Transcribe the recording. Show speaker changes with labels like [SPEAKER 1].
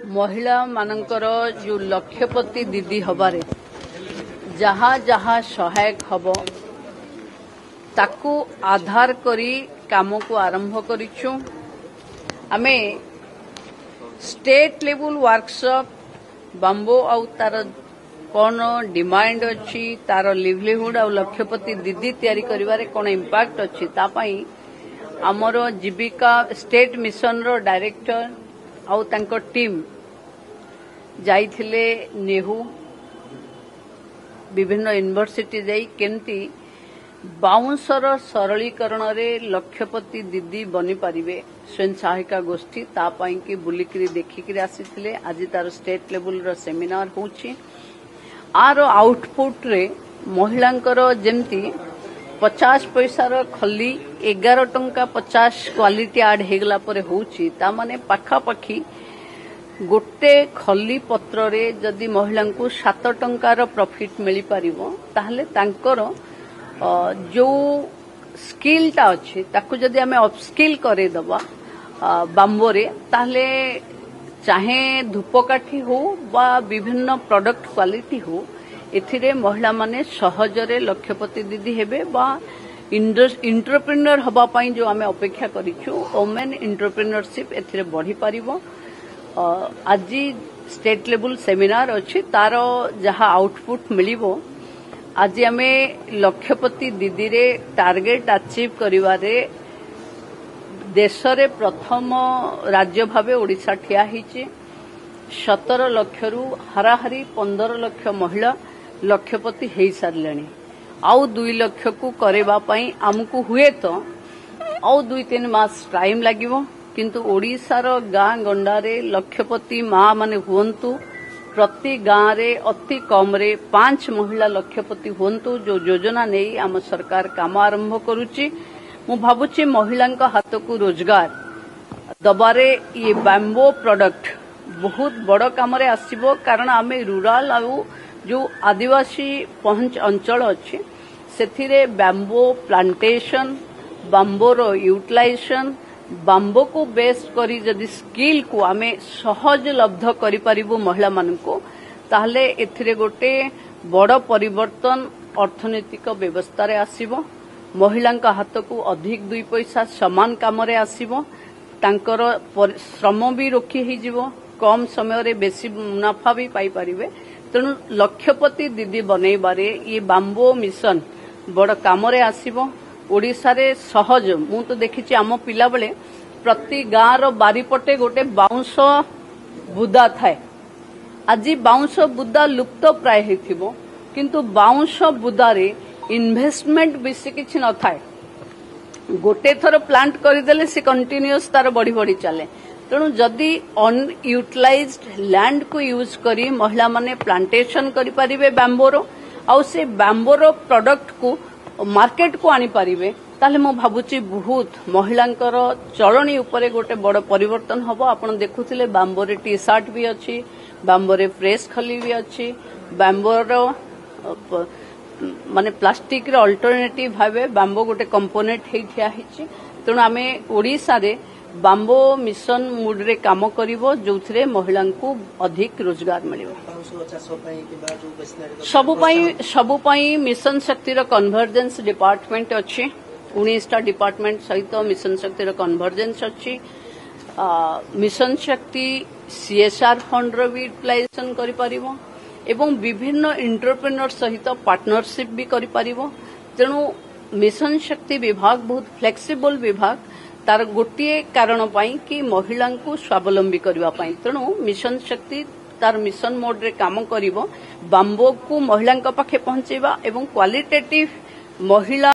[SPEAKER 1] महिला मानकर जो लक्षपति दीदी हबारे जहाँ जहाँ सहायक हब ताकू आधार करी काम को आरंभ करिछु। आमे स्टेट लेवल वर्कशॉप बाम्बो आउ तार कौन डिमांड अच्छी तार लिवलीहुड आउ लक्षपति दीदी तैयारी करिवारे कौन इम्पैक्ट अच्छी तापाई आमर जीविका स्टेट मिशन रो डायरेक्टर आउ तांको टीम जाइथिले नेहू विभिन्न यूनिवर्सिटी जाई केमती बाउंसर सरलीकरण रे लक्षपति दीदी बनी पारिबे स्वयं सहायिका गोष्ठी तापाई की बुलिकरी देखिकरी आसीथिले। आज तार स्टेट लेवल रो सेमिनार होउची। आर आउटपुट रे महिलांकर जेमती 50 पैसार खली 11 टंका 50 क्वालिटी आड हेगला परे होउची ता माने पाखापाखी गोटे खली पत्र रे जदि महिला को 7 टंकार प्रॉफिट मिली पारिबो ताहले तांकर जो स्किलटा अच्छे ताकू जदि आमे अपस्किल करे दबा बाम्बो रे ताहले चाहे धूपकाठी हो बा विभिन्न प्रोडक्ट क्वालिटी हो एथिरे महिला माने सहजरे लक्षपति दीदी हेबे बा इंटरप्रेन्योर हबा पई जो आमे अपेक्षा करिछु वुमेन इंटरप्रेन्योरशिप एथिरे बढ़ी पारिबो। आज स्टेट लेवल सेमिनार अच्छी तार जहाँ आउटपुट मिलिबो आज आमे लक्षपति दीदी रे टार्गेट अचीव करिवारे देश रे प्रथम राज्य भावे ओडिशा ठिया हिचे। 17 लाख रु हाराहारी 15 लाख महिला लक्षपति हेई सारलेनी। आउ 2 लाख को करेबा पई हमकु हुए तो आउ 2-3 मास टाइम लागिवो किंतु ओडिशार गाँ गंडारे लक्षपति माँ माने हुंतु प्रति गाँ रे अति कम रे 5 महिला लक्षपति हुंतु जो योजना नहीं आम सरकार काम आरंभ करुची। मु भाबुची महिलांका हाथ को रोजगार दबारे ये बैम्बो प्रोडक्ट बहुत बड़ काम रे आसीबो कारण आमे रूरल आउ जो आदिवासी पहुंच अंचल अच्छे सेथिरे बैम्बो प्लांटेशन बाम्बो रो यूटिलाइजेशन बाम्बो को बेस्ट करी जदि स्किल को आमे सहज लब्ध करि परिबो महिला मानको ताहले एथिरे गोटे बड़ परिवर्तन अर्थनैतिक व्यवस्था रे आसीबो। महिलांका हाथ को अधिक 2 पैसा समान काम रे आसीबो तांकर श्रम भी रोकी ही जीवो कम समय रे बेसी मुनाफा भी पाई परिबे। तेणु लक्षपति दीदी बनैबारे ये बाम्बो मिशन बड़ काम रे आसीबो। ओडिशा रे सहज मु तो देखिछि आम पिला बेले प्रति गाँ रो बारीपटे गोटे बाउंस बुदा थाए। आज बाउंस बुदा लुप्त प्राय हेथिबो किंतु बाउंस बुदा रे इन्वेस्टमेंट बेसी किछि न थाए। गोटे थर प्लांट करिदेले से कंटिन्यूअस तार बढ़ी बढ़ी चले। तेणु जदि अनयूटिलाइज्ड लैंड को यूज करी महिला माने प्लांटेशन करि परिबे बैम्बोरो आउ से बैम्बोरो प्रोडक्ट को मार्केट को आनी पारिबे ताले मो भाबुची बहुत महिलांकर चलनी उपरे गोटे बड़ परिवर्तन हबो। आपण देखुथिले बाम्बोरे टी शर्ट भी अच्छी बाम्बोरे फ्रेश खली भी अच्छी बाम्बोरो माने प्लास्टिक रे अल्टरनेटिव भाबे बाम्बो गोटे कंपोनेंट हे ठिया हिची। तेणु आमे ओडिसा रे बाम्बो मिशन मूड रे काम करिवो जोथरे महिलां को अधिक रोजगार मिलिवो। सबु पई मिशन शक्ति रो कन्वर्जेंस डिपार्टमेंट अछि 19टा डिपार्टमेंट सहित मिशन शक्ति रो कन्वर्जेंस अछि। मिशन शक्ति सीएसआर फंड रो भी यूटिलाइजेशन करि परिवो एवं विभिन्न एंटरप्रेन्योर सहित पार्टनरशिप भी करि परिवो। तेणु मिशन शक्ति विभाग बहुत फ्लेक्सिबल विभाग तार गोटे कारण पाई कि महिला को स्वावलंबी करबा पाई। तेणु मिशन शक्ति तार मिशन मोड रे काम करिवो बाम्बो को महिला पाखे पहुंचेबा एवं क्वालिटेटिव महिला